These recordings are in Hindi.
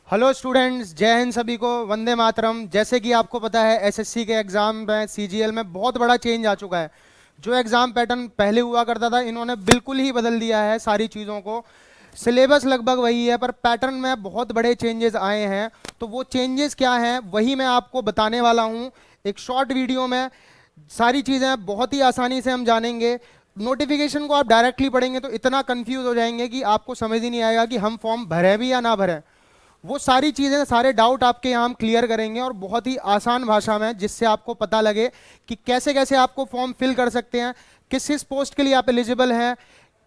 हेलो स्टूडेंट्स, जय हिंद सभी को, वंदे मातरम। जैसे कि आपको पता है एसएससी के एग्जाम में सीजीएल में बहुत बड़ा चेंज आ चुका है। जो एग्जाम पैटर्न पहले हुआ करता था इन्होंने बिल्कुल ही बदल दिया है सारी चीज़ों को। सिलेबस लगभग वही है पर पैटर्न में बहुत बड़े चेंजेस आए हैं। तो वो चेंजेस क्या हैं वही मैं आपको बताने वाला हूँ एक शॉर्ट वीडियो में। सारी चीज़ें बहुत ही आसानी से हम जानेंगे। नोटिफिकेशन को आप डायरेक्टली पढ़ेंगे तो इतना कंफ्यूज हो जाएंगे कि आपको समझ ही नहीं आएगा कि हम फॉर्म भरें भी या ना भरें। वो सारी चीज़ें, सारे डाउट आपके यहाँ हम क्लियर करेंगे और बहुत ही आसान भाषा में, जिससे आपको पता लगे कि कैसे कैसे आपको फॉर्म फिल कर सकते हैं, किस किस पोस्ट के लिए आप एलिजिबल हैं,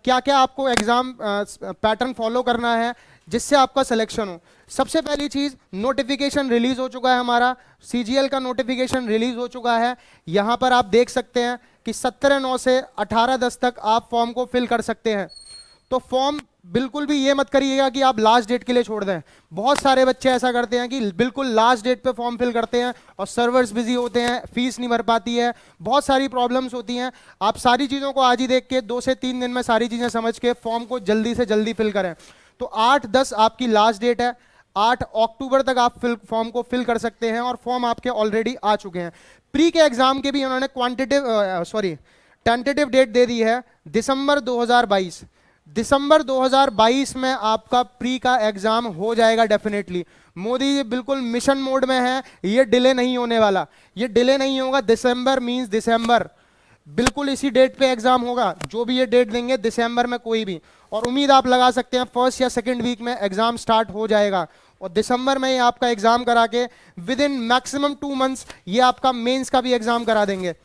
क्या क्या आपको एग्जाम पैटर्न फॉलो करना है जिससे आपका सिलेक्शन हो। सबसे पहली चीज़, नोटिफिकेशन रिलीज हो चुका है हमारा। सीजीएल का नोटिफिकेशन रिलीज हो चुका है। यहाँ पर आप देख सकते हैं कि 17/9 से 18/10 तक आप फॉर्म को फिल कर सकते हैं। तो फॉर्म बिल्कुल भी ये मत करिएगा कि आप लास्ट डेट के लिए छोड़ दें। बहुत सारे बच्चे ऐसा करते हैं कि बिल्कुल लास्ट डेट पे फॉर्म फिल करते हैं और सर्वर्स बिजी होते हैं, फीस नहीं भर पाती है, बहुत सारी प्रॉब्लम्स होती हैं। आप सारी चीज़ों को आज ही देख के 2 से 3 दिन में सारी चीज़ें समझ के फॉर्म को जल्दी से जल्दी फिल करें। तो 8/10 आपकी लास्ट डेट है। 8 अक्टूबर तक आप फॉर्म को फिल कर सकते हैं और फॉर्म आपके ऑलरेडी आ चुके हैं। प्री के एग्जाम के भी उन्होंने टेंटेटिव डेट दे दी है, दिसंबर 2022। दिसंबर 2022 में आपका प्री का एग्जाम हो जाएगा डेफिनेटली। मोदी जी बिल्कुल मिशन मोड में है, ये डिले नहीं होने वाला, ये डिले नहीं होगा। दिसंबर मींस दिसंबर, बिल्कुल इसी डेट पे एग्जाम होगा। जो भी ये डेट देंगे दिसंबर में कोई भी, और उम्मीद आप लगा सकते हैं फर्स्ट या सेकंड वीक में एग्जाम स्टार्ट हो जाएगा और दिसंबर में ये आपका एग्जाम करा के विद इन मैक्सिमम 2 मंथ्स ये आपका मेंस का भी एग्जाम करा देंगे।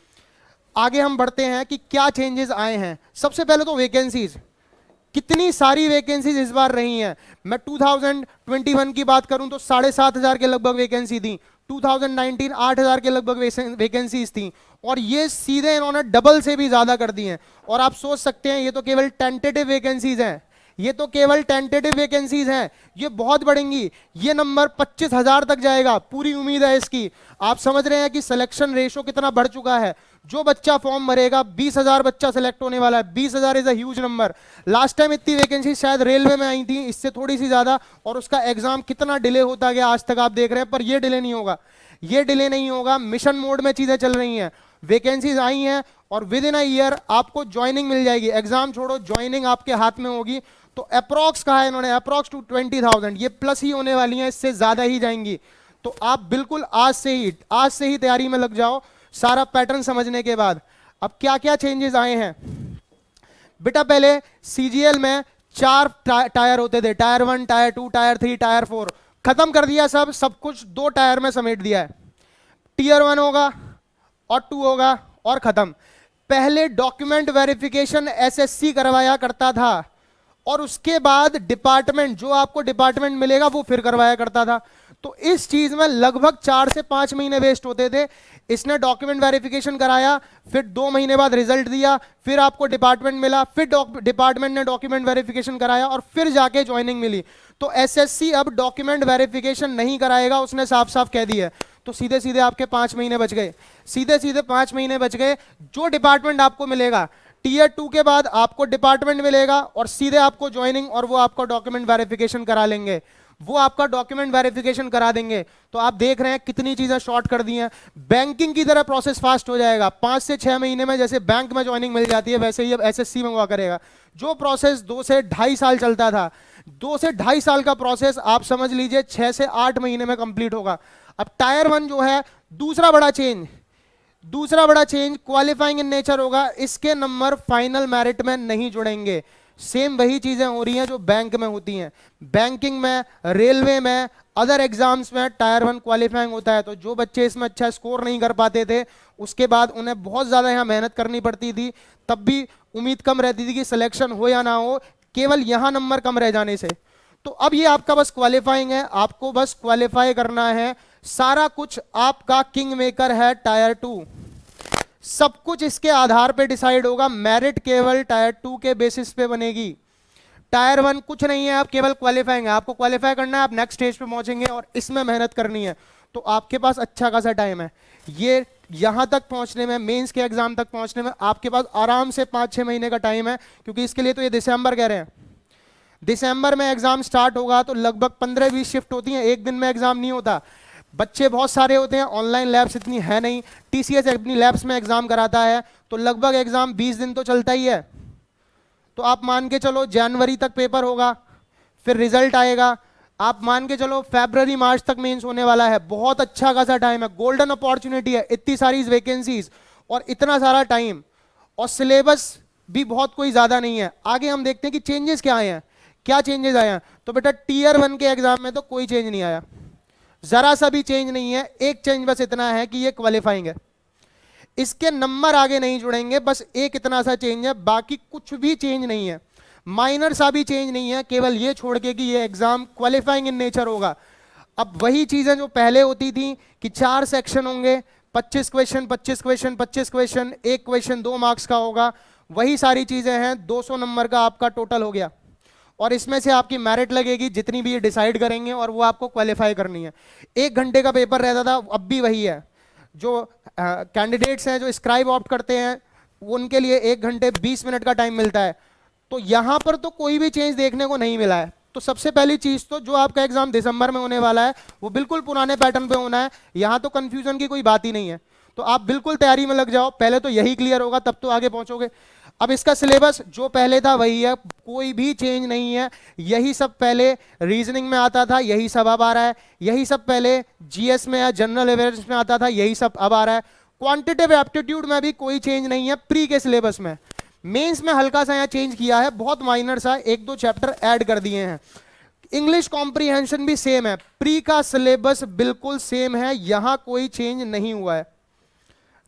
आगे हम बढ़ते हैं कि क्या चेंजेस आए हैं। सबसे पहले तो वैकेंसीज, कितनी सारी वैकेंसीज इस बार रही हैं। मैं 2021 की बात करूं तो 7,500 के लगभग वैकेंसी थी। 2019 8,000 के लगभग वैकेंसीज थी और ये सीधे इन्होंने डबल से भी ज्यादा कर दी हैं। और आप सोच सकते हैं ये तो केवल टेंटेटिव वैकेंसीज हैं, ये तो केवल टेंटेटिव वैकेंसीज हैं, ये बहुत बढ़ेंगी। ये नंबर 25,000 तक जाएगा, पूरी उम्मीद है इसकी। आप समझ रहे हैं कि सिलेक्शन रेशो कितना बढ़ चुका है। जो बच्चा फॉर्म भरेगा 20,000 बच्चा सिलेक्ट होने वाला है। 20,000 is a huge number. Last time इतनी वैकेंसी शायद रेलवे में आई थी, इससे थोड़ी सी ज्यादा, और उसका एग्जाम कितना डिले होता गया आज तक आप देख रहे हैं। पर ये डिले नहीं होगा, ये डिले नहीं होगा। मिशन मोड में चीजें चल रही हैं, वैकेंसीज आई हैं और विद इन अ ईयर आपको ज्वाइनिंग मिल जाएगी। एग्जाम छोड़ो, ज्वाइनिंग आपके हाथ में होगी। तो अप्रॉक्स कहा है इन्होंने, अप्रॉक्स टू 20,000, ये प्लस ही होने वाली हैं, इससे ज्यादा ही जाएंगी। तो आप बिल्कुल आज से ही तैयारी में लग जाओ सारा पैटर्न समझने के बाद। अब क्या क्या चेंजेस आए हैं बेटा। पहले सीजीएल में 4 टायर होते थे, टायर 1, टायर 2, टायर 3, टायर 4। खत्म कर दिया सब कुछ 2 टायर में समेट दिया है। टीयर 1 होगा और 2 होगा और खत्म। पहले डॉक्यूमेंट वेरिफिकेशन एसएससी करवाया करता था और उसके बाद डिपार्टमेंट, जो आपको डिपार्टमेंट मिलेगा वो फिर करवाया करता था। तो इस चीज में लगभग 4 से 5 महीने वेस्ट होते थे। इसने डॉक्यूमेंट वेरिफिकेशन कराया, फिर 2 महीने बाद रिजल्ट दिया, फिर आपको डिपार्टमेंट मिला, फिर डिपार्टमेंट ने डॉक्यूमेंट वेरिफिकेशन कराया और फिर जाके ज्वाइनिंग मिली। तो एसएससी अब डॉक्यूमेंट वेरिफिकेशन नहीं कराएगा, उसने साफ साफ कह दिया है। तो सीधे सीधे आपके 5 महीने बच गए, सीधे सीधे 5 महीने बच गए। जो डिपार्टमेंट आपको मिलेगा, टीयर 2 के बाद आपको डिपार्टमेंट मिलेगा और सीधे आपको ज्वाइनिंग, और वो आपका डॉक्यूमेंट वेरिफिकेशन करा लेंगे, वो आपका डॉक्यूमेंट वेरिफिकेशन करा देंगे। तो आप देख रहे हैं कितनी चीजें शॉर्ट कर दी हैं। बैंकिंग की तरह प्रोसेस फास्ट हो जाएगा। 5 से 6 महीने में जैसे बैंक में ज्वाइनिंग मिल जाती है, वैसे ही अब एसएससी में हुआ करेगा। जो प्रोसेस 2 से 2.5 साल चलता था, 2 से 2.5 साल का प्रोसेस आप समझ लीजिए 6 से 8 महीने में कंप्लीट होगा। अब टायर 1 जो है, दूसरा बड़ा चेंज क्वालिफाइंग इन नेचर होगा। इसके नंबर फाइनल मेरिट में नहीं जुड़ेंगे। सेम वही चीजें हो रही हैं जो बैंक में होती हैं। बैंकिंग में, रेलवे में, अदर एग्जाम्स में टायर 1 क्वालिफाइंग होता है। तो जो बच्चे इसमें अच्छा स्कोर नहीं कर पाते थे, उसके बाद उन्हें बहुत ज्यादा यहाँ मेहनत करनी पड़ती थी, तब भी उम्मीद कम रहती थी कि सिलेक्शन हो या ना हो, केवल यहां नंबर कम रह जाने से। तो अब ये आपका बस क्वालिफाइंग है, आपको बस क्वालिफाई करना है। सारा कुछ आपका किंग मेकर है टायर 2। सब कुछ इसके आधार पे डिसाइड होगा। मेरिट केवल टायर 2 के बेसिस पे बनेगी। टायर 1 कुछ नहीं है, आप केवल क्वालिफाइंग है। आपको क्वालिफाई करना है, आप नेक्स्ट स्टेज पे पहुंचेंगे और इसमें मेहनत करनी है। तो आपके पास अच्छा खासा टाइम है। ये यहां तक पहुंचने में, मेंस के एग्जाम तक पहुंचने में आपके पास आराम से 5-6 महीने का टाइम है, क्योंकि इसके लिए तो ये दिसंबर कह रहे हैं। दिसंबर में एग्जाम स्टार्ट होगा तो लगभग 15-20 शिफ्ट होती हैं, एक दिन में एग्जाम नहीं होता। बच्चे बहुत सारे होते हैं, ऑनलाइन लैब्स इतनी है नहीं, टीसीएस अपनी लैब्स में एग्जाम कराता है, तो लगभग एग्जाम 20 दिन तो चलता ही है। तो आप मान के चलो जनवरी तक पेपर होगा, फिर रिजल्ट आएगा, आप मान के चलो फरवरी मार्च तक मेंस होने वाला है। बहुत अच्छा खासा टाइम है, गोल्डन अपॉर्चुनिटी है, इतनी सारी वैकेंसीज और इतना सारा टाइम, और सिलेबस भी बहुत कोई ज्यादा नहीं है। आगे हम देखते हैं कि चेंजेस क्या आए हैं, क्या चेंजेस आए हैं। तो बेटा टीयर 1 के एग्जाम में तो कोई चेंज नहीं आया, जरा सा भी चेंज नहीं है। एक चेंज बस इतना है कि ये क्वालिफाइंग है, इसके नंबर आगे नहीं जुड़ेंगे, बस एक इतना सा चेंज है, बाकी कुछ भी चेंज नहीं है, माइनर सा भी चेंज नहीं है, केवल ये छोड़ के कि ये एग्जाम क्वालिफाइंग इन नेचर होगा। अब वही चीजें जो पहले होती थी कि 4 सेक्शन होंगे, 25 क्वेश्चन 25 क्वेश्चन 25 क्वेश्चन, एक क्वेश्चन 2 मार्क्स का होगा, वही सारी चीजें हैं। 200 नंबर का आपका टोटल हो गया, और इसमें से आपकी मेरिट लगेगी जितनी भी ये डिसाइड करेंगे, और वो आपको क्वालिफाई करनी है। 1 घंटे का पेपर रहता था, अब भी वही है। जो कैंडिडेट्स हैं जो स्क्राइब ऑप्ट करते हैं उनके लिए 1 घंटे 20 मिनट का टाइम मिलता है। तो यहां पर तो कोई भी चेंज देखने को नहीं मिला है। तो सबसे पहली चीज तो जो आपका एग्जाम दिसंबर में होने वाला है वो बिल्कुल पुराने पैटर्न पे होना है, यहां तो कंफ्यूजन की कोई बात ही नहीं है। तो आप बिल्कुल तैयारी में लग जाओ, पहले तो यही क्लियर होगा तब तो आगे पहुंचोगे। अब इसका सिलेबस जो पहले था वही है, कोई भी चेंज नहीं है। यही सब पहले रीजनिंग में आता था, यही सब अब आ रहा है। यही सब पहले जीएस में या जनरल अवेयरनेस में आता था, यही सब अब आ रहा है। क्वांटिटेटिव एप्टीट्यूड में भी कोई चेंज नहीं है प्री के सिलेबस में। मेंस में हल्का सा यहाँ चेंज किया है, बहुत माइनर सा, 1-2 चैप्टर ऐड कर दिए हैं। इंग्लिश कॉम्प्रीहेंशन भी सेम है, प्री का सिलेबस बिल्कुल सेम है, यहां कोई चेंज नहीं हुआ है,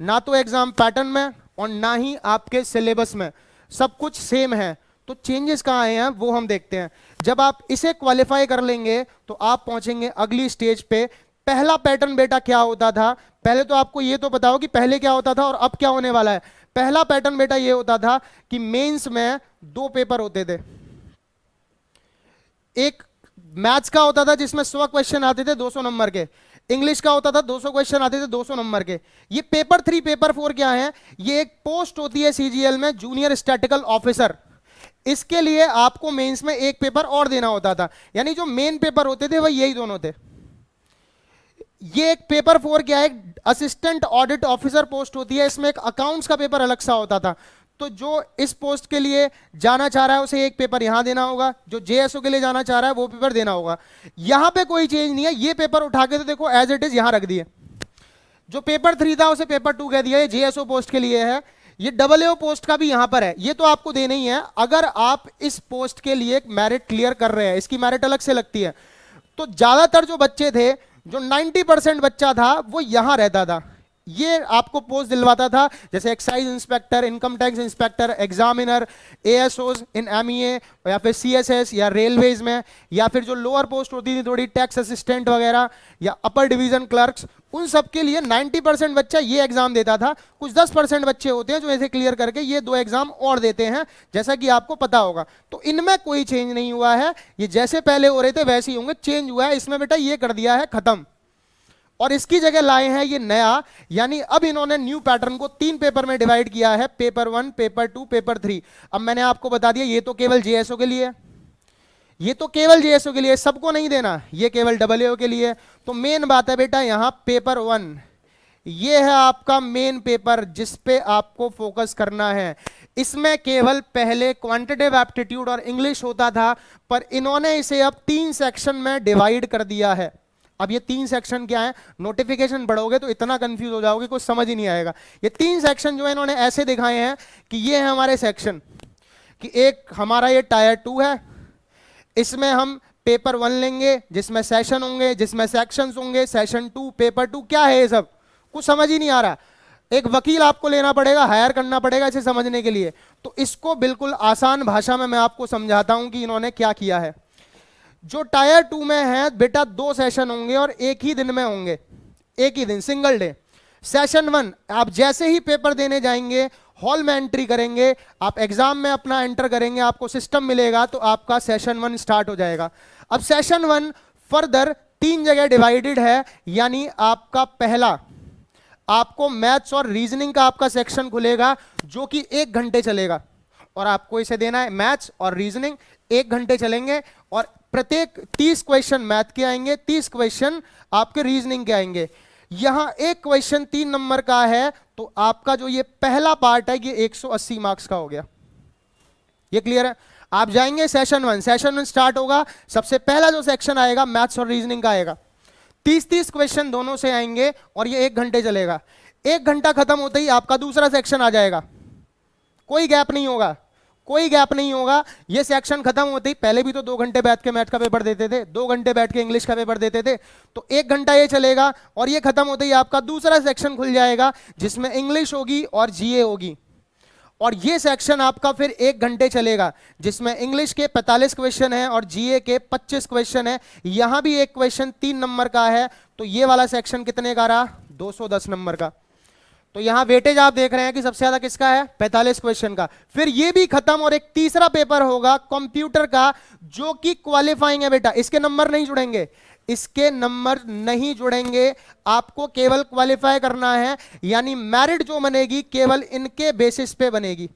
ना तो एग्जाम पैटर्न में और ना ही आपके सिलेबस में, सब कुछ सेम है। तो चेंजेस कहाँ आए हैं वो हम देखते हैं। जब आप इसे क्वालिफाई कर लेंगे तो आप पहुंचेंगे अगली स्टेज पे। पहला पैटर्न बेटा क्या होता था, पहले तो आपको ये तो बताओ कि पहले क्या होता था और अब क्या होने वाला है। पहला पैटर्न बेटा ये होता था कि मेंस में 2 पेपर होते थे, एक मैथ्स का होता था जिसमें 100 क्वेश्चन आते थे 200 नंबर के, इंग्लिश का होता था 200 क्वेश्चन आते थे 200 नंबर के। ये पेपर 3 पेपर 4 क्या है, ये एक पोस्ट होती है सीजीएल में, जूनियर स्टैटिकल ऑफिसर। इसके लिए आपको मेंस में एक पेपर और देना होता था, यानी जो मेन पेपर होते थे वह यही दोनों थे। ये एक पेपर 4 क्या है, असिस्टेंट ऑडिट ऑफिसर पोस्ट होती है, इसमें एक अकाउंट्स का पेपर अलग सा होता था। तो जो इस पोस्ट के लिए जाना चाह रहा है उसे एक पेपर यहां देना होगा, जो जेएसओ के लिए जाना चाह रहा है वो पेपर देना होगा। यहां पे कोई चेंज नहीं है, ये पेपर उठा के तो देखो एज इट इज यहां रख दिए। जो पेपर 3 था उसे पेपर 2 कह दिया, ये जेएसओ पोस्ट के लिए है। ये AAO पोस्ट का भी यहां पर है, ये तो आपको देना ही है। अगर आप इस पोस्ट के लिए मेरिट क्लियर कर रहे हैं, इसकी मेरिट अलग से लगती है। तो ज्यादातर जो बच्चे थे, जो 90% बच्चा था वो यहां रहता था, ये आपको पोस्ट दिलवाता था, जैसे excise inspector, income tax inspector, examiner, ASOs in MEA या फिर सीएसएस या रेलवेज में, या फिर जो लोअर पोस्ट होती थी थोड़ी टैक्स असिस्टेंट वगैरह या अपर डिवीजन क्लर्क्स, उन सब के लिए 90% बच्चा ये एग्जाम देता था। कुछ 10% बच्चे होते हैं जो ऐसे क्लियर करके ये 2 एग्जाम और देते हैं, जैसा कि आपको पता होगा। तो इनमें कोई चेंज नहीं हुआ है, ये जैसे पहले हो रहे थे वैसे ही होंगे। चेंज हुआ है इसमें बेटा ये कर दिया है खत्म, और इसकी जगह लाए हैं ये नया, यानी अब इन्होंने न्यू पैटर्न को 3 पेपर में डिवाइड किया है, पेपर 1, पेपर 2, पेपर 3। अब मैंने आपको बता दिया ये तो केवल जेएसओ के लिए, ये तो केवल जेएसओ के लिए, सबको नहीं देना, ये केवल AAO के लिए। तो मेन बात है बेटा यहां पेपर 1, ये है आपका मेन पेपर जिस पे आपको फोकस करना है। इसमें केवल पहले क्वांटिटेटिव एप्टीट्यूड और इंग्लिश होता था, पर इन्होंने इसे अब 3 सेक्शन में डिवाइड कर दिया है। अब ये 3 सेक्शन क्या है, नोटिफिकेशन पढ़ोगे तो इतना कंफ्यूज हो जाओगे, कुछ समझ ही नहीं आएगा। ये 3 सेक्शन जो है इन्होंने ऐसे दिखाए हैं कि ये है हमारे सेक्शन, कि एक हमारा ये टायर 2 है, इसमें हम पेपर 1 लेंगे जिसमें सेशन होंगे, जिसमें सेक्शंस होंगे, सेशन 2, पेपर 2। क्या है ये सब, कुछ समझ ही नहीं आ रहा। एक वकील आपको लेना पड़ेगा, हायर करना पड़ेगा इसे समझने के लिए। तो इसको बिल्कुल आसान भाषा में मैं आपको समझाता हूं कि इन्होंने क्या किया है। जो टायर 2 में है बेटा 2 सेशन होंगे और एक ही दिन में होंगे, एक ही दिन, सिंगल डे। सेशन 1 आप जैसे ही पेपर देने जाएंगे, हॉल में एंट्री करेंगे, आप एग्जाम में अपना एंटर करेंगे, आपको सिस्टम मिलेगा, तो आपका सेशन 1 स्टार्ट हो जाएगा। अब सेशन 1 फर्दर 3 जगह डिवाइडेड है, यानी आपका पहला आपको मैथ्स और रीजनिंग का आपका सेक्शन खुलेगा जो कि 1 घंटे चलेगा, और आपको इसे देना है मैथ्स और रीजनिंग। 1 घंटे चलेंगे और प्रत्येक 30 क्वेश्चन मैथ के आएंगे, 30 क्वेश्चन आपके रीजनिंग के आएंगे। यहां एक क्वेश्चन 3 नंबर का है, तो आपका जो ये पहला पार्ट है ये 180 मार्क्स का हो गया। ये क्लियर है? आप जाएंगे सेशन 1, सेशन 1 स्टार्ट होगा, सबसे पहला जो सेक्शन आएगा मैथ्स और रीजनिंग का आएगा। 30-30 क्वेश्चन दोनों से आएंगे और ये 1 घंटे चलेगा। 1 घंटा खत्म होते ही आपका दूसरा सेक्शन आ जाएगा, कोई गैप नहीं होगा, कोई गैप नहीं होगा। ये सेक्शन खत्म होते ही, पहले भी तो 2 घंटे बैठ के मैथ का पेपर देते थे, 2 घंटे बैठ के इंग्लिश का पेपर देते थे, तो 1 घंटा ये चलेगा और ये खत्म होते ही आपका दूसरा सेक्शन खुल जाएगा जिसमें इंग्लिश होगी और जीए होगी। और ये सेक्शन आपका फिर 1 घंटे चलेगा जिसमें इंग्लिश के 45 क्वेश्चन है और जीए के 25 क्वेश्चन है। यहां भी एक क्वेश्चन 3 नंबर का है, तो ये वाला सेक्शन कितने का रहा? 210 नंबर का। तो यहां वेटेज आप देख रहे हैं कि सबसे ज्यादा किसका है? 45 क्वेश्चन का। फिर ये भी खत्म और एक तीसरा पेपर होगा कंप्यूटर का, जो कि क्वालिफाइंग है बेटा। इसके नंबर नहीं जुड़ेंगे, इसके नंबर नहीं जुड़ेंगे, आपको केवल क्वालिफाई करना है। यानी मेरिट जो बनेगी केवल इनके बेसिस पे बनेगी।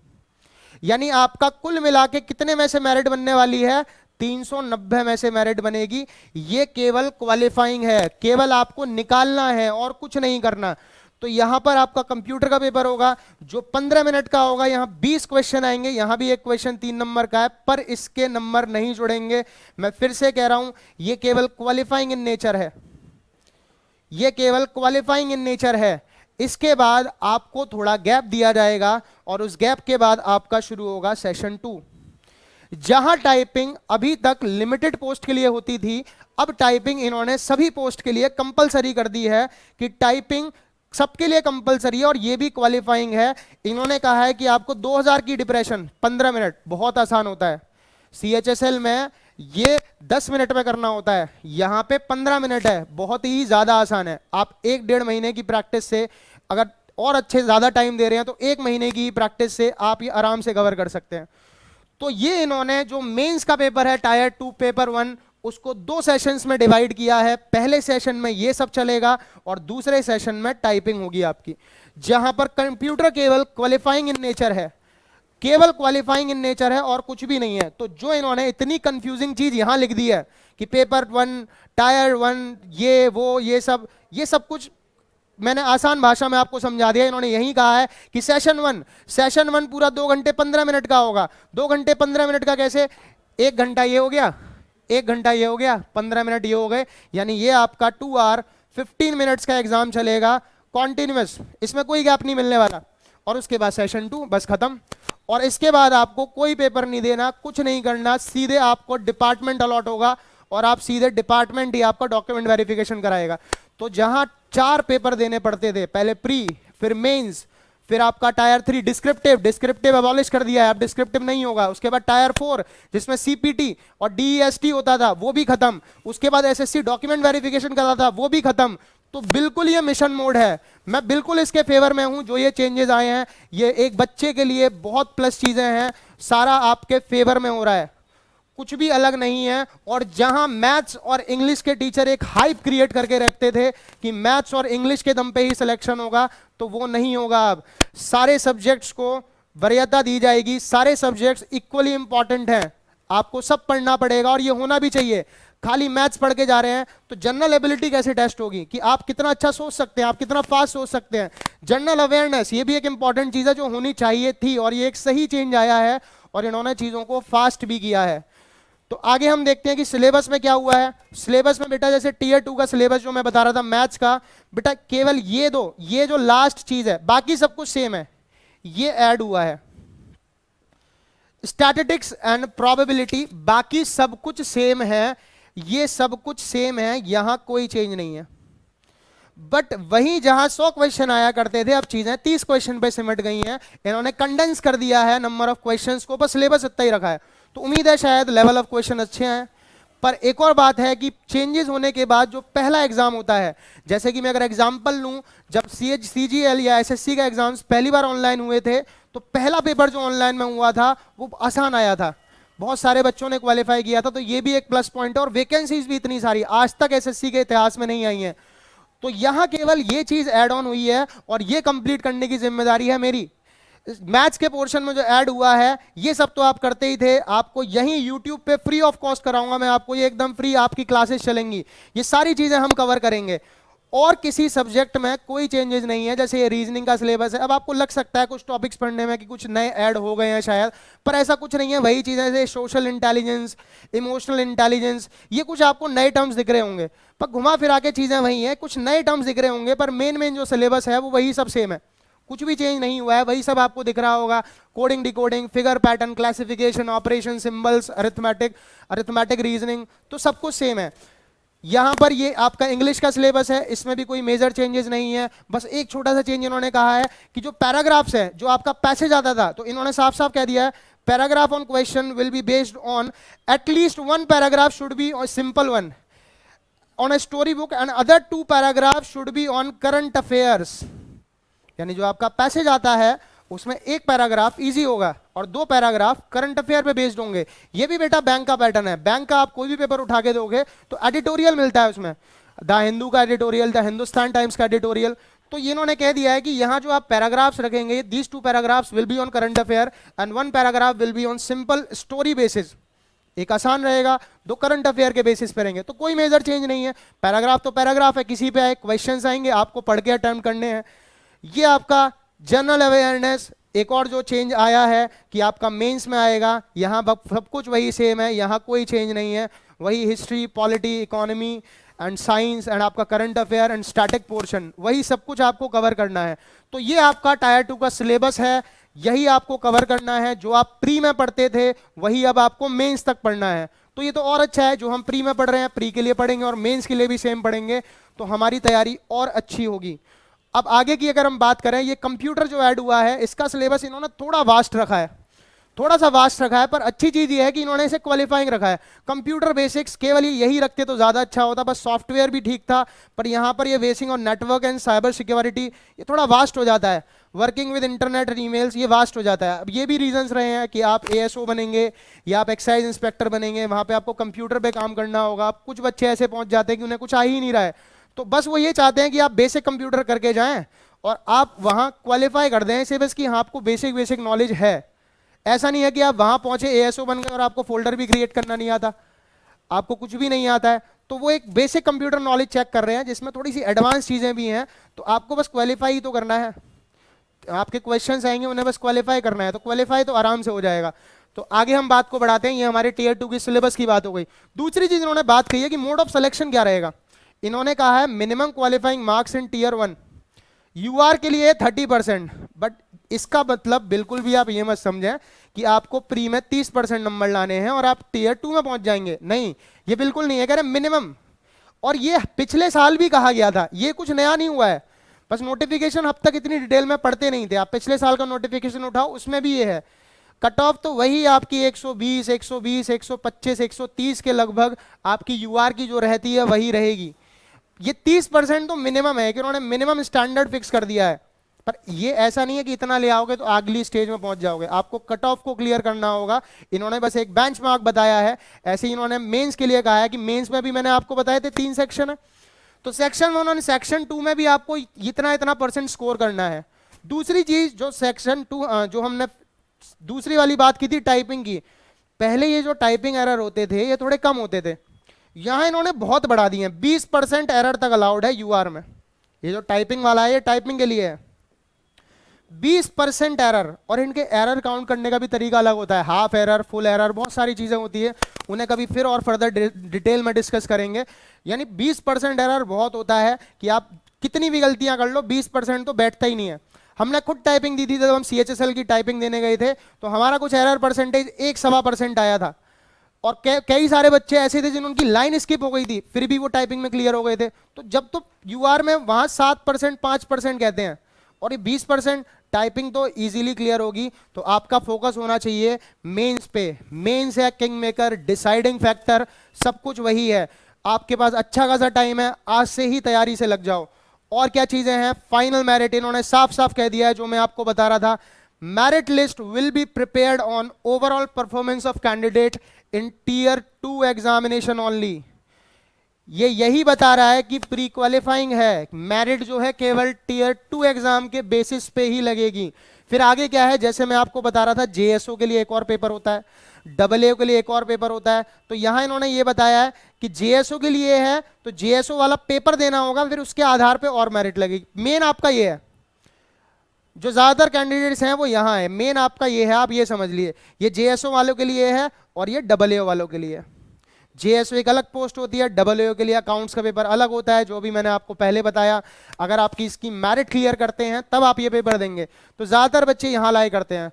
यानी आपका कुल मिला के कितने में से मेरिट बनने वाली है? 390 में से मेरिट बनेगी। ये केवल क्वालिफाइंग है, केवल आपको निकालना है और कुछ नहीं करना। तो यहां पर आपका कंप्यूटर का पेपर होगा जो 15 मिनट का होगा। यहां 20 क्वेश्चन आएंगे, यहां भी एक क्वेश्चन 3 नंबर का है, पर इसके नंबर नहीं जुड़ेंगे। मैं फिर से कह रहा हूं, ये केवल क्वालिफाइंग इन नेचर है, ये केवल क्वालिफाइंग इन नेचर है। इसके बाद आपको थोड़ा गैप दिया जाएगा और उस गैप के बाद आपका शुरू होगा सेशन 2, जहां टाइपिंग अभी तक लिमिटेड पोस्ट के लिए होती थी, अब टाइपिंग इन्होंने सभी पोस्ट के लिए कंपलसरी कर दी है कि टाइपिंग सबके लिए कंपलसरी है और ये भी क्वालिफाइंग है। इन्होंने कहा है कि आपको 2000 की डिप्रेशन 15 मिनट बहुत आसान होता है, CHSL में ये 10 मिनट में करना होता है, यहां पे 15 मिनट है, बहुत ही ज्यादा आसान है। आप 1-1.5 महीने की प्रैक्टिस से, अगर और अच्छे ज्यादा टाइम दे रहे हैं तो 1 महीने की प्रैक्टिस से आप ये आराम से कवर कर सकते हैं। तो ये इन्होंने जो मेंस का पेपर है टायर 2 पेपर 1, उसको 2 सेशंस में डिवाइड किया है। पहले सेशन में ये सब चलेगा और दूसरे सेशन में टाइपिंग होगी आपकी, जहां पर कंप्यूटर केवल क्वालिफाइंग इन नेचर है, केवल क्वालिफाइंग इन नेचर है और कुछ भी नहीं है। तो जो इन्होंने इतनी कंफ्यूजिंग चीज यहां लिख दी है कि पेपर 1 टायर 1 ये वो ये सब कुछ मैंने आसान भाषा में आपको समझा दिया। इन्होंने यही कहा है कि सेशन 1 पूरा 2 घंटे 15 मिनट का होगा। 2 घंटे 15 मिनट का कैसे? 1 घंटा ये हो गया, 1 घंटा ये हो गया, 15 मिनट ये हो गए, यानी ये आपका 2 आवर 15 मिनट्स का एग्जाम चलेगा कॉन्टिन्यूअस, इसमें कोई गैप नहीं मिलने वाला। और उसके बाद सेशन 2 बस खत्म। और इसके बाद आपको कोई पेपर नहीं देना, कुछ नहीं करना, सीधे आपको डिपार्टमेंट अलॉट होगा और आप सीधे डिपार्टमेंट ही आपका डॉक्यूमेंट वेरिफिकेशन कराएगा। तो जहां 4 पेपर देने पड़ते थे, पहले प्री, फिर मेंस, फिर आपका टायर 3 डिस्क्रिप्टिव अबॉलिश कर दिया है, अब डिस्क्रिप्टिव नहीं होगा। उसके बाद टायर 4 जिसमें CPT और DEST होता था वो भी खत्म। उसके बाद SSC डॉक्यूमेंट वेरिफिकेशन करता था वो भी खत्म। तो बिल्कुल ये मिशन मोड है, मैं बिल्कुल इसके फेवर में हूं। जो ये चेंजेस आए हैं ये एक बच्चे के लिए बहुत प्लस चीजें हैं, सारा आपके फेवर में हो रहा है, कुछ भी अलग नहीं है। और जहां मैथ्स और इंग्लिश के टीचर एक हाइप क्रिएट करके रखते थे कि मैथ्स और इंग्लिश के दम पे ही सिलेक्शन होगा, तो वो नहीं होगा। अब सारे सब्जेक्ट्स को वरीयता दी जाएगी, सारे सब्जेक्ट्स इक्वली इंपॉर्टेंट हैं, आपको सब पढ़ना पड़ेगा और ये होना भी चाहिए। खाली मैथ्स पढ़ के जा रहे हैं तो जनरल एबिलिटी कैसे टेस्ट होगी कि आप कितना अच्छा सोच सकते हैं, आप कितना फास्ट सोच सकते हैं। जनरल अवेयरनेस ये भी एक इंपॉर्टेंट चीज है जो होनी चाहिए थी, और ये एक सही चेंज आया है और इन्होंने चीजों को फास्ट भी किया है। तो आगे हम देखते हैं कि सिलेबस में क्या हुआ है। सिलेबस में बेटा जैसे टियर 2 का सिलेबस जो मैं बता रहा था मैथ्स का, बेटा केवल ये जो लास्ट चीज है, बाकी सब कुछ सेम है, ये ऐड हुआ है। स्टैटिस्टिक्स एंड प्रोबेबिलिटी बाकी सब कुछ सेम है, ये सब कुछ सेम है, यहां कोई चेंज नहीं है। बट वहीं जहां 100 क्वेश्चन आया करते थे, अब चीजें 30 क्वेश्चन पे सिमट गई हैं। इन्होंने कंडेंस कर दिया है नंबर ऑफ क्वेश्चंस को, बस सिलेबस इतना ही रखा है। तो उम्मीद है शायद लेवल ऑफ क्वेश्चन अच्छे हैं। पर एक और बात है कि चेंजेस होने के बाद जो पहला एग्जाम होता है, जैसे कि मैं अगर एग्जांपल लूं, जब CGL या SSC का एग्जाम्स पहली बार ऑनलाइन हुए थे, तो पहला पेपर जो ऑनलाइन में हुआ था वो आसान आया था, बहुत सारे बच्चों ने क्वालिफाई किया था। तो ये भी एक प्लस पॉइंट है और वैकेंसीज भी इतनी सारी आज तक SSC के इतिहास में नहीं आई हैं। तो यहां केवल ये चीज ऐड ऑन हुई है और ये कंप्लीट करने की जिम्मेदारी है मेरी। मैथ्स के पोर्शन में जो ऐड हुआ है ये सब तो आप करते ही थे, आपको यहीं यूट्यूब पे फ्री ऑफ कॉस्ट कराऊंगा मैं आपको, ये एकदम फ्री आपकी क्लासेस चलेंगी, ये सारी चीजें हम कवर करेंगे। और किसी सब्जेक्ट में कोई चेंजेस नहीं है, जैसे ये रीजनिंग का सिलेबस है, अब आपको लग सकता है कुछ टॉपिक्स पढ़ने में कि कुछ नए ऐड हो गए हैं शायद, पर ऐसा कुछ नहीं है, वही चीजें जैसे सोशल इंटेलिजेंस, इमोशनल इंटेलिजेंस, ये कुछ आपको नए टर्म्स दिख रहे होंगे, पर घुमा फिरा के चीजें वही है, कुछ नए टर्म्स दिख रहे होंगे, पर मेन मेन जो सिलेबस है वो वही सब सेम है, कुछ भी चेंज नहीं हुआ है, वही सब आपको दिख रहा होगा। Coding, decoding, figure pattern, classification, operation, symbols, arithmetic, arithmetic reasoning, तो सब कुछ सेम है। यहां पर ये आपका इंग्लिश का सिलेबस है, इसमें भी कोई मेजर चेंजेस नहीं है, बस एक छोटा सा चेंज इन्होंने कहा है कि जो पैराग्राफ्स है, जो आपका पैसेज आता था, तो इन्होंने साफ साफ कह दिया है paragraph on question will be based on at least one paragraph should be simple one on a story book and other two paragraph should be on current affairs. यानी जो आपका पैसेज आता है उसमें एक पैराग्राफ इजी होगा और दो पैराग्राफ करंट अफेयर पे बेस्ड होंगे। ये भी बेटा बैंक का पैटर्न है, बैंक का आप कोई भी पेपर उठा के दोगे तो एडिटोरियल मिलता है उसमें, द हिंदू का एडिटोरियल, द हिंदुस्तान टाइम्स का एडिटोरियल, तो ये इन्होंने कह दिया है कि यहां जो आप पैराग्राफ्स रखेंगे, these two paragraphs will be on current affair and one paragraph will be on simple story basis. एक आसान रहेगा, दो करंट अफेयर के बेसिस पे रहेंगे, तो कोई मेजर चेंज नहीं है। पैराग्राफ तो पैराग्राफ है, किसी पे आए क्वेश्चंस आएंगे आपको पढ़ के अटेम्प्ट करने हैं। ये आपका जनरल अवेयरनेस, एक और जो चेंज आया है कि आपका मेंस में आएगा, यहाँ सब कुछ वही सेम है, यहाँ कोई चेंज नहीं है, वही history, polity, economy and science and आपका current affair and static portion, वही सब कुछ आपको कवर करना है। तो ये आपका टायर 2 का सिलेबस है, यही आपको कवर करना है, जो आप प्री में पढ़ते थे वही अब आपको मेंस तक पढ़ना है। तो ये तो और अच्छा है, जो हम प्री में पढ़ रहे हैं प्री के लिए पढ़ेंगे और मेंस के लिए भी सेम पढ़ेंगे, तो हमारी तैयारी और अच्छी होगी। अब आगे की अगर हम बात करें, ये कंप्यूटर जो ऐड हुआ है इसका सिलेबस इन्होंने थोड़ा वास्ट रखा है, थोड़ा सा वास्ट रखा है, पर अच्छी चीज ये है कि इन्होंने इसे क्वालिफाइंग रखा है। कंप्यूटर बेसिक्स केवल यही रखते तो ज्यादा अच्छा होता, बस सॉफ्टवेयर भी ठीक था, पर यहाँ पर ये बेसिक और नेटवर्क एंड साइबर सिक्योरिटी ये थोड़ा वास्ट हो जाता है, working with internet and emails ये वास्ट हो जाता है। अब ये भी रीजंस रहे हैं कि आप एएसओ बनेंगे या आप एक्साइज इंस्पेक्टर बनेंगे, वहां पे आपको कंप्यूटर पे काम करना होगा। कुछ बच्चे ऐसे पहुंच जाते हैं कि उन्हें कुछ आ ही नहीं रहा है, तो बस वो ये चाहते हैं कि आप बेसिक कंप्यूटर करके जाएं और आप वहां क्वालिफाई कर दें इसे, बस कि हाँ आपको बेसिक बेसिक नॉलेज है। ऐसा नहीं है कि आप वहां पहुंचे एएसओ बन गए और आपको फोल्डर भी क्रिएट करना नहीं आता, आपको कुछ भी नहीं आता है। तो वो एक बेसिक कंप्यूटर नॉलेज चेक कर रहे हैं जिसमें थोड़ी सी एडवांस चीजें भी हैं, तो आपको बस क्वालिफाई ही तो करना है। आपके क्वेश्चंस आएंगे, उन्हें बस क्वालिफाई करना है, तो क्वालिफाई तो आराम से हो जाएगा। तो आगे हम बात को बढ़ाते हैं, ये हमारे टीयर 2 की सिलेबस की बात हो गई। दूसरी चीज इन्होंने बात कही है कि मोड ऑफ सिलेक्शन क्या रहेगा। इन्होंने कहा है minimum qualifying marks in tier 1 UR के लिए 30%, बट इसका मतलब बिल्कुल भी आप ये मत समझें कि आपको प्री में 30% नंबर लाने हैं और आप टीयर 2 में पहुंच जाएंगे, नहीं, ये बिल्कुल नहीं है, कह रहे मिनिमम। और ये पिछले साल भी कहा गया था, ये कुछ नया नहीं हुआ है, बस नोटिफिकेशन अब तक इतनी डिटेल में पढ़ते नहीं थे। आप पिछले साल का नोटिफिकेशन उठाओ, उसमें भी ये है, कट ऑफ तो वही आपकी 120, 120, 125, 130 के लगभग आपकी यूआर की जो रहती है वही रहेगी। ये 30% तो मिनिमम है कि उन्होंने मिनिमम स्टैंडर्ड फिक्स कर दिया है, पर ये ऐसा नहीं है कि इतना ले आओगे तो अगली स्टेज में पहुंच जाओगे, आपको कट ऑफ को क्लियर करना होगा। इन्होंने बस एक बेंचमार्क बताया है, ऐसे ही इन्होंने मेंस के लिए कहा है कि मेंस में भी मैंने आपको बताए थे 3 सेक्शन है, तो सेक्शन 1 और सेक्शन 2 में भी आपको इतना इतना परसेंट स्कोर करना है। दूसरी चीज जो सेक्शन 2 जो हमने दूसरी वाली बात की थी टाइपिंग की, पहले ये जो टाइपिंग एरर होते थे ये थोड़े कम होते थे, यहां इन्होंने बहुत बढ़ा दिए हैं, 20% एरर तक अलाउड है यूआर में। ये जो टाइपिंग वाला है ये टाइपिंग के लिए है, 20% एरर, और इनके एरर काउंट करने का भी तरीका अलग होता है, हाफ एरर, फुल एरर, बहुत सारी चीजें होती है, उन्हें कभी फिर और फर्दर डिटेल में डिस्कस करेंगे। यानी 20% एरर बहुत होता है कि आप कितनी भी गलतियां कर लो 20% तो बैठता ही नहीं है। हमने खुद टाइपिंग दी थी, जब हम सीएचएसएल की टाइपिंग देने गए थे तो हमारा कुछ एरर परसेंटेज 1-1.25% आया था, और कई सारे बच्चे ऐसे थे जिनकी लाइन स्किप हो गई थी फिर भी वो टाइपिंग में क्लियर हो गए थे। तो जब तो यूआर में वहां 7%, 5% कहते हैं, और ये 20% टाइपिंग तो इजीली क्लियर होगी। तो आपका फोकस होना चाहिए मेंस पे, मेंस है किंग मेकर, डिसाइडिंग फैक्टर, सब कुछ वही है। आपके पास अच्छा खासा टाइम है, आज से ही तैयारी से लग जाओ। और क्या चीजें हैं, फाइनल मेरिट इन्होंने साफ साफ कह दिया है, जो मैं आपको बता रहा था, merit list will be prepared on overall performance of candidate in tier 2 examination only. ये यही बता रहा है कि प्री क्वालिफाइंग है, मेरिट जो है केवल टीयर 2 एग्जाम के बेसिस पे ही लगेगी। फिर आगे क्या है, जैसे मैं आपको बता रहा था जेएसओ के लिए एक और पेपर होता है, डबल ए के लिए एक और पेपर होता है। तो यहां इन्होंने ये बताया है कि जेएसओ के लिए है तो जेएसओ वाला पेपर देना होगा, फिर उसके आधार पे और मेरिट लगेगी। मेन आपका ये है, जो ज्यादातर कैंडिडेट्स हैं वो यहाँ है, मेन आपका ये है, आप ये समझ लिए, ये जेएसओ वालों के लिए है और ये डबल ए वालों के लिए है। जेएसओ एक अलग पोस्ट होती है, डबल ए के लिए अकाउंट्स का पेपर अलग होता है, जो भी मैंने आपको पहले बताया। अगर आपकी इसकी मेरिट क्लियर करते हैं तब आप ये पेपर देंगे, तो ज्यादातर बच्चे यहाँ लाए करते हैं।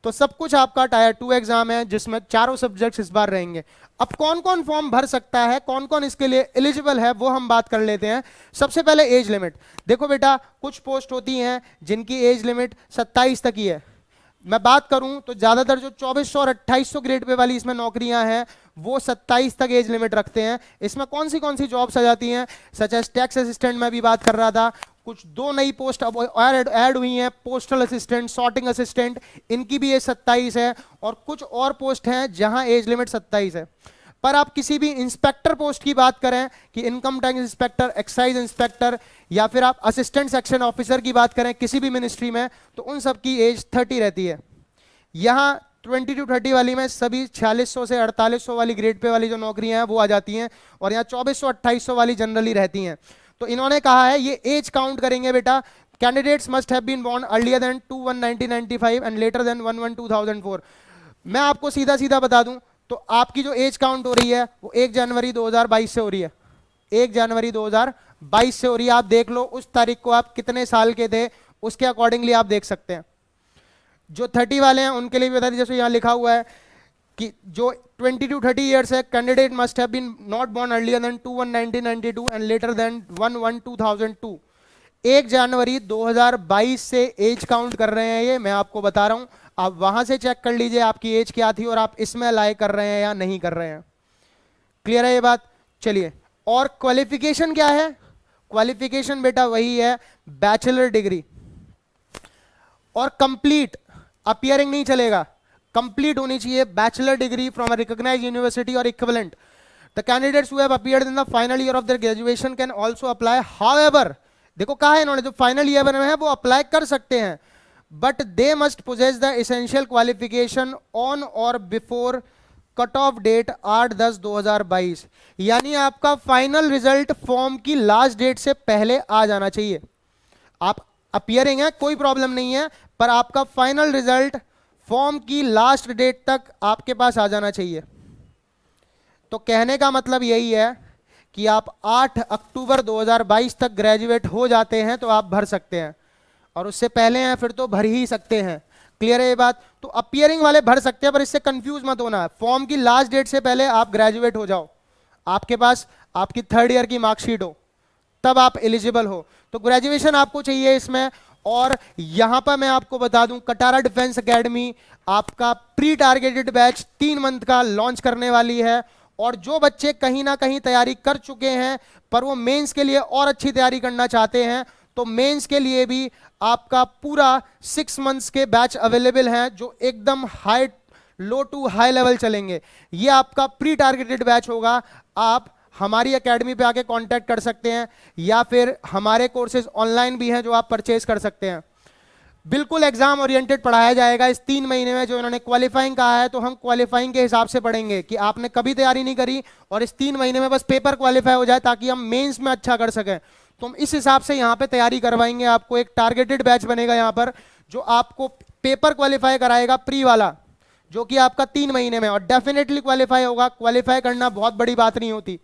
तो सब कुछ आपका टायर 2 एग्जाम है जिसमें चारों सब्जेक्ट्स इस बार रहेंगे। अब कौन कौन फॉर्म भर सकता है, कौन कौन इसके लिए एलिजिबल है, वो हम बात कर लेते हैं। सबसे पहले एज लिमिट। देखो बेटा, कुछ पोस्ट होती हैं जिनकी एज लिमिट 27 तक ही है। मैं बात करूं तो ज्यादातर जो 2400 और 2800 ग्रेड पे वाली इसमें नौकरियां हैं वो 27 तक एज लिमिट रखते हैं। इसमें कौन सी जॉब्स आ जाती हैं, सच एज टैक्स असिस्टेंट में भी बात कर रहा था, कुछ 2 नई पोस्ट अब ऐड हुई हैं, पोस्टल असिस्टेंट, सॉर्टिंग असिस्टेंट, इनकी भी एज 27 है, और कुछ और पोस्ट हैं जहां एज लिमिट 27 है। पर आप किसी भी इंस्पेक्टर पोस्ट की बात करें कि income tax inspector, excise inspector, या फिर आप असिस्टेंट सेक्शन ऑफिसर की बात करें किसी भी मिनिस्ट्री में, तो उन सब की एज 30 रहती है। यहाँ 20 to 30 वाली में सभी 4600 से 4800 वाली ग्रेड पे वाली जो नौकरियां हैं वो आ जाती हैं, और यहाँ 2400 2800 वाली जनरली रहती हैं। तो इन्होंने कहा है ये एज काउंट करेंगे बेटा, candidates must have been born earlier than 2/1/1995 and later than 1/1/2004। मैं आपको सीधा सीधा बता दूं तो आपकी जो एज काउंट हो रही है वो 1 जनवरी 2022 से हो रही है, 1 जनवरी 2022 से हो रही है। आप देख लो उस तारीख को आप कितने साल के थे, उसके अकॉर्डिंगली आप देख सकते हैं। जो 30 वाले हैं उनके लिए भी बता दीजिए, जैसे यहाँ लिखा हुआ है कि जो 20 to 30 ईयर्स है, candidate must have been not born earlier than 2/1/1992 and later than 1/1/2002। 1 जनवरी 2022 से एज काउंट कर रहे हैं, ये मैं आपको बता रहा हूं। आप वहां से चेक कर लीजिए आपकी एज क्या थी और आप इसमें अलाइ कर रहे हैं या नहीं कर रहे हैं। क्लियर है ये बात? चलिए, और क्वालिफिकेशन क्या है? क्वालिफिकेशन बेटा वही है, बैचलर डिग्री, और कंप्लीट, अपियरिंग नहीं चलेगा, कंप्लीट होनी चाहिए bachelor degree from a recognised university और equivalent. The candidates who have appeared in the final year of their graduation can also apply, however, देखो कहा है इन्होंने, जो फाइनल ईयर में है वो अप्लाई कर सकते हैं, but they must possess the essential qualification on or before cut off date 8/10/2022। यानी आपका फाइनल रिजल्ट फॉर्म की लास्ट डेट से पहले आ जाना चाहिए। आप अपियरिंग है कोई प्रॉब्लम नहीं है, पर आपका फाइनल रिजल्ट फॉर्म की लास्ट डेट तक आपके पास आ जाना चाहिए। तो कहने का मतलब यही है कि आप 8 अक्टूबर 2022 तक ग्रेजुएट हो जाते हैं तो आप भर सकते हैं, और उससे पहले हैं फिर तो भर ही सकते हैं। क्लियर है ये बात? तो अपियरिंग वाले भर सकते हैं, पर इससे कंफ्यूज मत होना, फॉर्म की लास्ट डेट से पहले आप ग्रेजुएट हो जाओ, आपके पास आपकी 3rd ईयर की मार्कशीट हो, तब आप एलिजिबल हो। तो ग्रेजुएशन आपको चाहिए इसमें। और यहां पर मैं आपको बता दूं, कटारा डिफेंस एकेडमी आपका प्री टारगेटेड बैच 3 मंथ का लॉन्च करने वाली है, और जो बच्चे कहीं ना कहीं तैयारी कर चुके हैं पर वो मेंस के लिए और अच्छी तैयारी करना चाहते हैं, तो मेंस के लिए भी आपका पूरा 6 मंथ्स के बैच अवेलेबल हैं, जो एकदम high, low to high level चलेंगे। ये आपका प्री टारगेटेड बैच होगा। आप हमारी एकेडमी पे आके कांटेक्ट कर सकते हैं, या फिर हमारे कोर्सेज ऑनलाइन भी हैं जो आप परचेज कर सकते हैं। बिल्कुल एग्जाम ओरिएंटेड पढ़ाया जाएगा इस 3 महीने में। जो इन्होंने क्वालिफाइंग कहा है तो हम क्वालिफाइंग के हिसाब से पढ़ेंगे कि आपने कभी तैयारी नहीं करी और इस 3 महीने में बस पेपर क्वालिफाई हो जाए ताकि हम मेंस में अच्छा कर सकें, तो हम इस हिसाब से यहाँ पे तैयारी करवाएंगे। आपको एक टारगेटेड बैच बनेगा यहाँ पर, जो आपको पेपर क्वालिफाई कराएगा प्री वाला, जो कि आपका 3 महीने में, और डेफिनेटली क्वालिफाई होगा। क्वालिफाई करना बहुत बड़ी बात नहीं होती।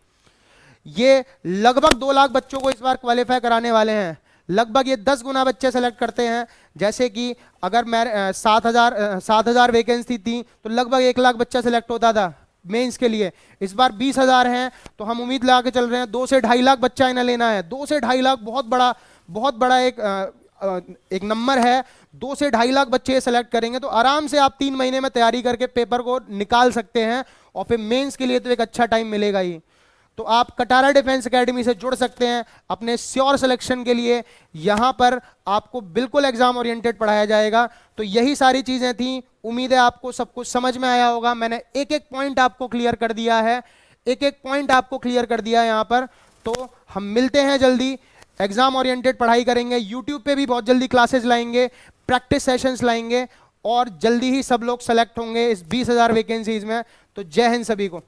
ये लगभग 2 लाख बच्चों को इस बार क्वालिफाई कराने वाले हैं। लगभग ये 10 गुना बच्चे सेलेक्ट करते हैं। जैसे कि अगर मैं 7,000 वैकेंसी थी तो लगभग 1 लाख बच्चा सेलेक्ट होता था मेंस के लिए। इस बार 20,000 हैं, तो हम उम्मीद लगा के चल रहे हैं 2 से 2.5 लाख बच्चा इन्हें लेना है। 2 से 2.5 लाख बहुत बड़ा एक नंबर है। 2 से 2.5 लाख बच्चे सेलेक्ट करेंगे तो आराम से आप 3 महीने में तैयारी करके पेपर को निकाल सकते हैं, और फिर मेंस के लिए तो एक अच्छा टाइम मिलेगा ही। तो आप कटारा डिफेंस एकेडमी से जुड़ सकते हैं अपने श्योर सिलेक्शन के लिए। यहां पर आपको बिल्कुल एग्जाम ओरिएंटेड पढ़ाया जाएगा। तो यही सारी चीजें थी। उम्मीद है आपको सब कुछ समझ में आया होगा। मैंने एक एक पॉइंट आपको क्लियर कर दिया है, एक एक पॉइंट आपको क्लियर कर दिया है यहां पर। तो हम मिलते हैं जल्दी एग्जाम ओरिएंटेड पढ़ाई करेंगे, यूट्यूब पे भी बहुत जल्दी क्लासेस लाएंगे, प्रैक्टिस सेशंस लाएंगे और जल्दी ही सब लोग सेलेक्ट होंगे इस 20,000 वैकेंसीज में। तो जय हिंद सभी को।